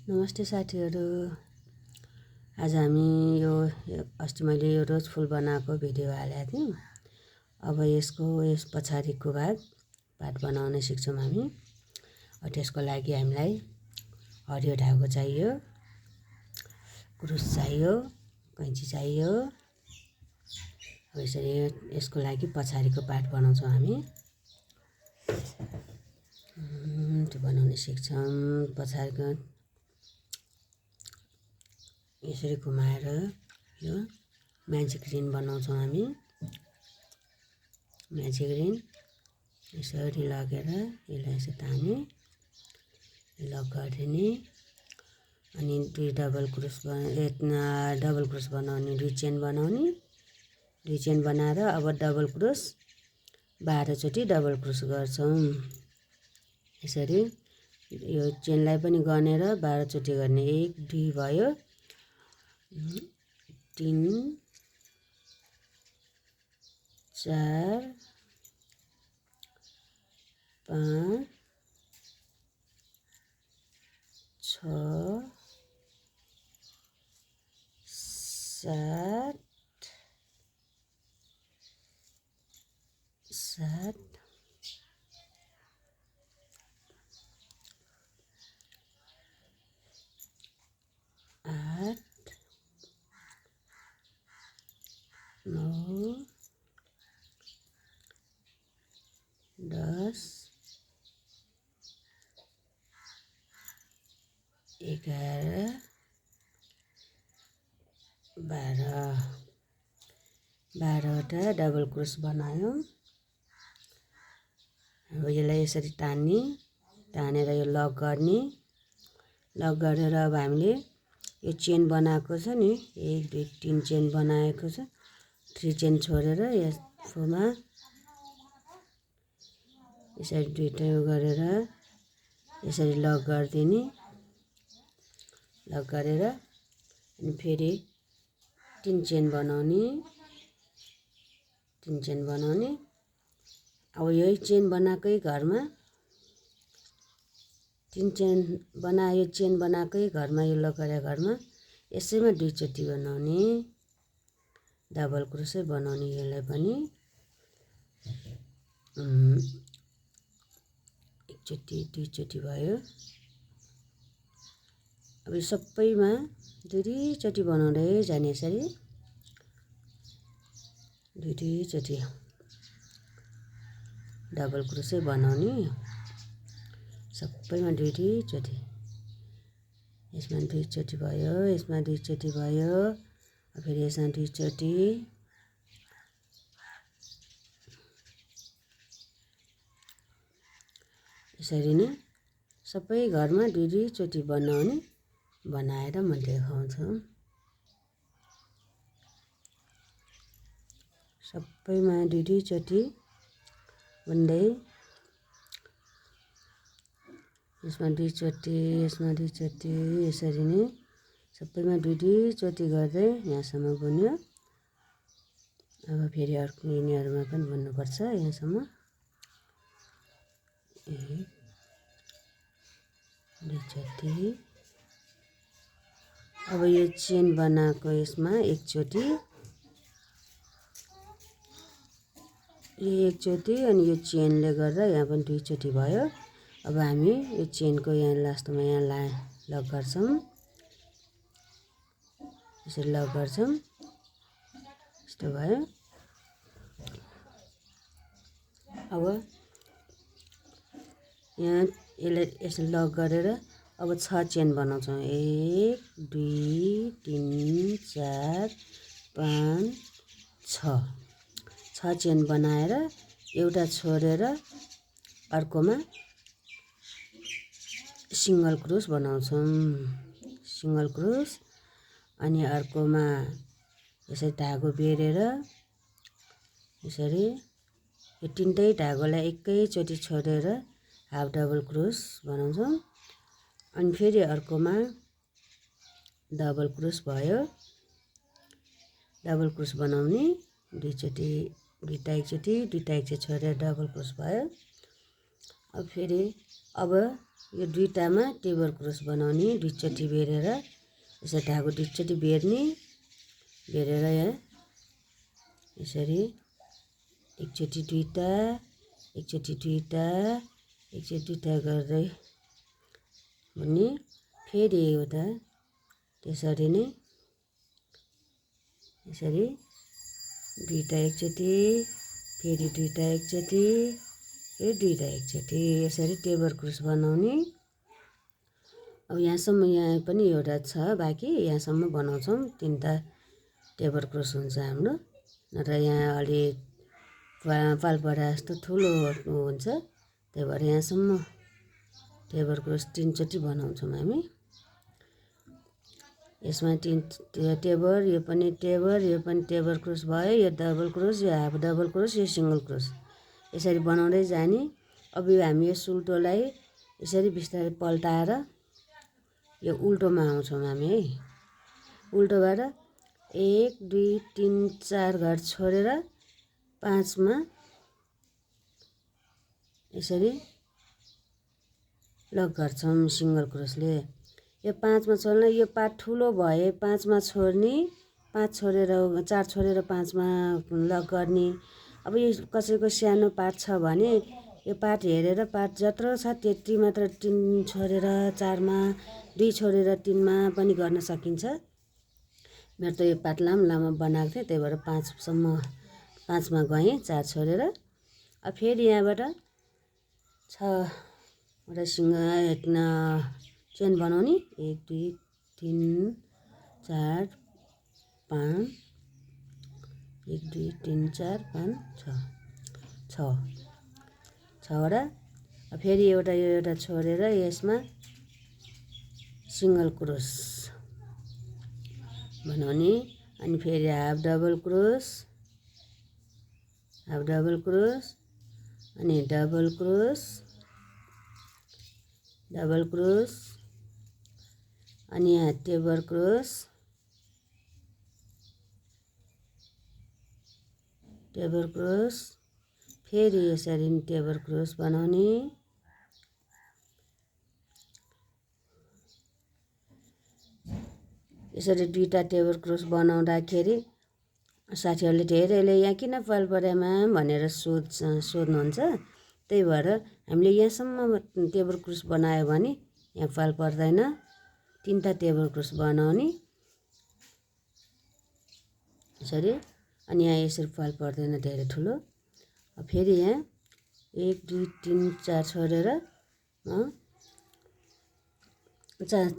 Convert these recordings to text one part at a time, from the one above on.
नमस्ते साथीहरू। आज हामी यो अस्ति मैले यो रोज फुल बनाएको भिडियो हालेको थिएँ। अब यस पछाडिको पार्ट बनाउन सिक्छौँ हामी। त्यसको लागि हामीलाई हरियो धागो चाहियो, क्रुस चाहियो, कैँची चाहियो। अब यसरी यसको लागि पछाडिको पार्ट बनाउँछौँ हामी। त्यो बनाउन सिक्छौँ। पछाडिको यसरी घुमाएर यो म्याजिक रिन बनाउँछौँ हामी। म्याजिक रिन यसरी लगेर यसलाई यसो ताने लक गरिदिने, अनि दुई डबल क्रुस बनाउने, दुई चेन बनाउने, दुई चेन बनाएर अब डबल क्रुस 12 चोटि डबल क्रुस गर्छौँ। यसरी यो चेनलाई पनि गनेर 12 चोटि गर्ने। 1 2 भयो, 3 4 5 6 7 8 9 10 11 12वटा डबल क्रुस बनायौँ। अब यसलाई यसरी तानेर यो लक गर्ने। लक गरेर अब हामीले यो चेन बनाएको छ नि, 1 2 3 चेन बनाएको छ। 3 चेन छोडेर यसमा यसरी दुईटा गरेर यसरी लक गरिदिने। लक गरेर अनि फेरि 3 चेन बनाउने, 3 चेन बनाउने। अब यही चेन बनाएकै घरमा 3 चेन बनायो, चेन बनाएकै घरमा यो लक गरेको घरमा यसैमा 2 चोटि बनाउने, डबल क्रुसै बनाउने। यसलाई पनि एकचोटि 2 चोटि भयो। अब यो सबैमा 2 चोटि बनाउँदै जाने, यसरी 2 चोटि डबल क्रुसै बनाउने। सबैमा 2 चोटि, यसमा 2 चोटि भयो, यसमा 2 चोटि भयो, फेरि यसमा 2 चोटि। यसरी नै सबै घरमा 2 चोटि बनाएर म देखाउँछु। सबैमा 2 चोटि भन्दै, यसमा 2 चोटि, यसमा 2 चोटि, यसरी नै सबैमा 2 चोटि गर्दै यहाँसम्म बुन्यो। अब फेरि अर्को यिनीहरूमा पनि बुन्नुपर्छ यहाँसम्म। 2 चोटि। अब यो चेन बनाएको यसमा 1 चोटि, यो 1 चोटि, अनि यो चेनले गर्दा यहाँ पनि 2 चोटि भयो। अब हामी यो चेनको यहाँ लास्टमा यहाँ लक गर्छौँ, यसरी लक गर्छौँ। यस्तो भयो। अब यहाँ यसलाई यसरी लक गरेर अब 6 चेन बनाउँछौँ। 1 2 3 4 5 6 चेन बनाएर एउटा छोडेर अर्कोमा सिङ्गल क्रुस बनाउँछौँ। सिङ्गल क्रुस, अनि अर्कोमा यसरी धागो बेरेर यसरी यो 3टै धागोलाई एकैचोटि छोडेर हाफ डबल क्रुस बनाउँछौँ। अनि फेरि अर्कोमा डबल क्रुस भयो, डबल क्रुस बनाउने। 2 चोटि, दुईटा एकचोटि छोडेर डबल क्रुस भयो। अब फेरि यो दुईटामा टेबल क्रोस बनाउने, दुईचोटि बेरेर यसरी धागो दुईचोटि बेर्ने, बेरेर यहाँ यसरी एकचोटि दुईटा, एकचोटि दुईटा, एकचोटि दुईटा गर्दै बुन्ने। फेरि एउटा त्यसरी नै यसरी दुईटा एकचोटि, फेरि दुईटा एकचोटि, फेरि दुईटा एकचोटि यसरी टेबल क्रोस बनाउने। अब यहाँसम्म यहाँ पनि एउटा छ बाँकी, यहाँसम्म बनाउँछौँ। तिनवटा टेबल क्रोस हुन्छ हाम्रो। नत्र यहाँ अलि पालपरा जस्तो ठुलो हुन्छ, त्यही भएर यहाँसम्म टेबल क्रोस तिनचोटि बनाउँछौँ हामी। यसमा टेबल, यो पनि टेबल, यो पनि टेबल क्रोस भयो, यो डबल क्रोस, यो हाफ डबल क्रोस, यो सिङ्गल क्रोस यसरी बनाउँदै जाने। अब यो हामी यो सुल्टोलाई यसरी बिस्तारै पल्टाएर यो उल्टोमा आउँछौँ हामी है। उल्टोबाट 1 2 3 4 घाट छोडेर 5मा यसरी लक गर्छौँ सिङ्गल क्रोसले। यो 5मा छोड्ने, यो पार्ट ठुलो भए 5मा छोड्ने, 5 छोडेर 4 छोडेर 5मा लक गर्ने। अब यो कसैको सानो पार्ट छ भने यो पार्ट हेरेर पार्ट जत्रो छ त्यति मात्र 3 छोडेर 4मा, 2 छोडेर 3मा पनि गर्न सकिन्छ। मेरो त यो पार्ट लामो बनाएको थिएँ, त्यही भएर 5मा गएँ 4 छोडेर। अब फेरि यहाँबाट 6वटा चेन बनाउने। 1 2 3 4 5, 1 2 3 4 5 6वटा। फेरि एउटा छोडेर यसमा सिङ्गल क्रोस बनाउने। अनि फेरि half double cross, half double cross, अनि डबल क्रोस, डबल क्रोस, अनि यहाँ टेबल क्रोस, टेबल क्रोस, फेरि यसरी टेबल क्रोस बनाउने। यसरी दुईटा टेबल क्रोस बनाउँदाखेरि साथीहरूले धेरैले यहाँ किन पालपरामा भनेर सोध्नुहुन्छ। त्यही भएर हामीले यहाँसम्म टेबल क्रोस बनायो भने यहाँ पाल पर्दैन। 3टा टेबल क्रोस बनाउने यसरी, अनि यहाँ यसरी पाल पर्दैन धेरै ठुलो। फेरि यहाँ 1 2 3 4 छोडेर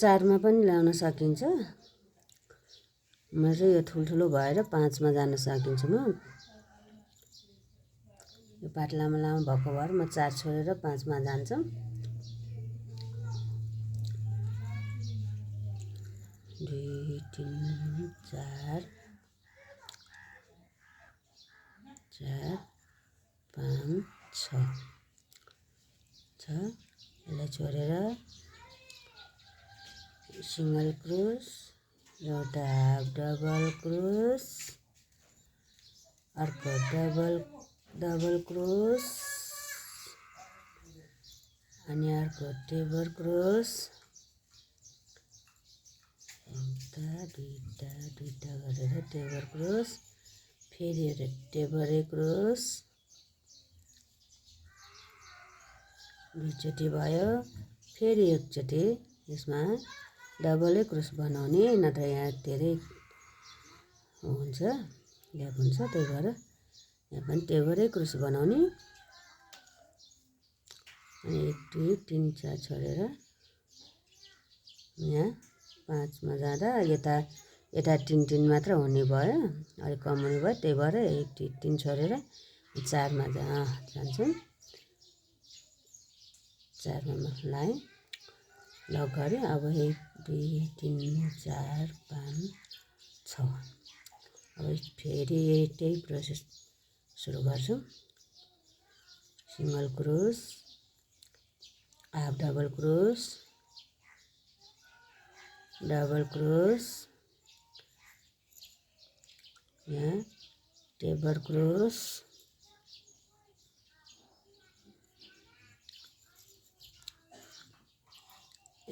4मा पनि ल्याउन सकिन्छ। म चाहिँ यो ठुल्ठुलो भएर 5मा जान सकिन्छ। म यो पाट लामो भएको भएर म 4 छोडेर 5मा जान्छौँ। 2 3 4 4 5 6 यसलाई छोडेर सिङ्गल क्रोस, एउटा हाफ डबल क्रोस, अर्को डबल क्रोस, अनि अर्को टेबल क्रोस, दुईटा गरेर टेबल क्रोस, फेरि एउटा टेबल क्रोस, दुईचोटि भयो। फेरि एकचोटि यसमा डबलै क्रोस बनाउने, नत्र यहाँ धेरै हुन्छ ग्याप हुन्छ, त्यही भएर यहाँ पनि टेबलै क्रोस बनाउने। अनि 1 2 3 4 छोडेर यहाँ 5मा जाँदा यता 3 मात्र हुने भयो, अलिक कम हुने भयो। त्यही भएर 1 2 3 छोडेर 4मा जान्छौँ। 4मा लाएँ, लक गरेँ। अब 1 2 3 4 5 6। अब फेरि त्यही प्रोसेस सुरु गर्छौँ। Single cross, half double cross, double cross, यहाँ टेबल क्रोस,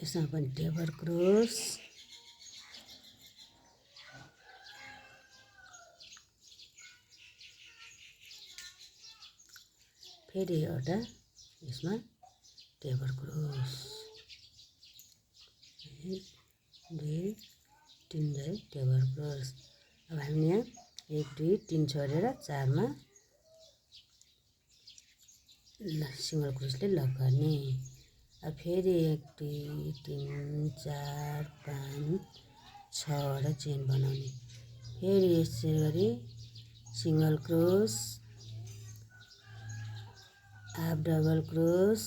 यसमा पनि टेबल क्रोस, फेरि एउटा यसमा टेबल क्रोस, 1 2 3 गरी टेबल क्रोस। अब हामीले यहाँ 1 2 3 छोडेर 4 मा सिङ्गल क्रोसले लक गर्ने। अब फेरि 1 2 3 4 5 6वटा चेन बनाउने। फेरि यसरी गरी single cross, half double cross,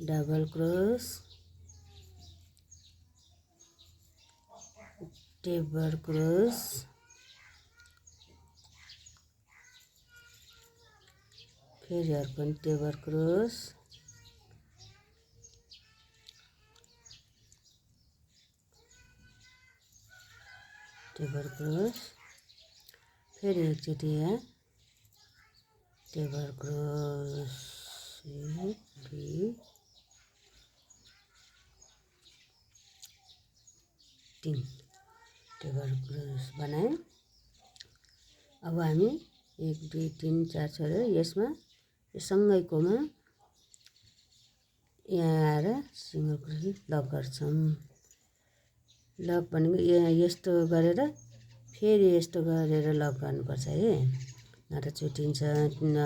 double cross, table cross, फेरि अर्को टेबल क्रोस, टेबल क्रोस, फेरि एकचोटि यहाँ टेबल क्रोस, 1 2 3 टेबल क्रोस बनायौँ। अब हामी 1 2 3 4 छोडेर यसमा सँगैकोमा यहाँ आएर सिङ्गल क्रोस लक गर्छौँ। लक भनेको यस्तो गरेर फेरि यस्तो गरेर लक गर्नुपर्छ है, नत्र चुटिन्छ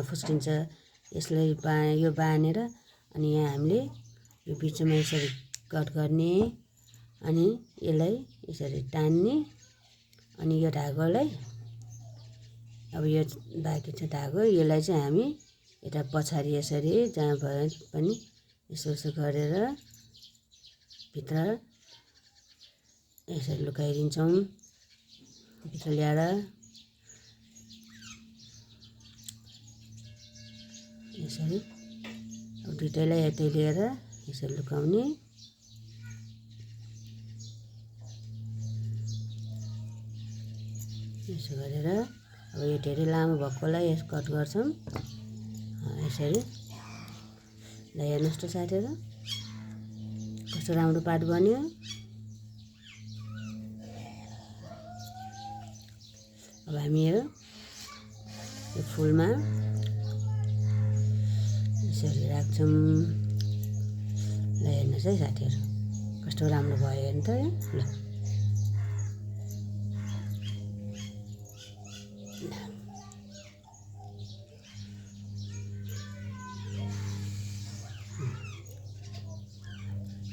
फुस्किन्छ। यसलाई यो बाँधेर अनि यहाँ हामीले यो बिचमा यसरी कट गर्ने अनि यसलाई यसरी तान्ने अनि यो धागोलाई अब यो बाँकी छ धागो, यसलाई चाहिँ हामी यता पछाडि यसरी जहाँ भए पनि यसो गरेर भित्र यसरी लुकाइदिन्छौँ। भित्र ल्याएर यसरी अब दुईटैलाई यतै लिएर यसरी लुकाउने। यसो गरेर अब यो धेरै लामो भएकोलाई यस कट गर्छौँ यसरी। ल हेर्नुहोस् त साथीहरू कस्तो राम्रो पार्ट बन्यो। अब हामी यो फुलमा यसरी राख्छौँ। ल हेर्नुहोस् है साथीहरू कस्तो राम्रो भयो हेर्नु त। ल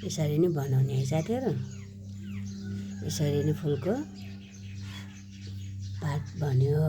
यसरी नै बनाउने है साथीहरू। यसरी नै फुलको पात बन्यो।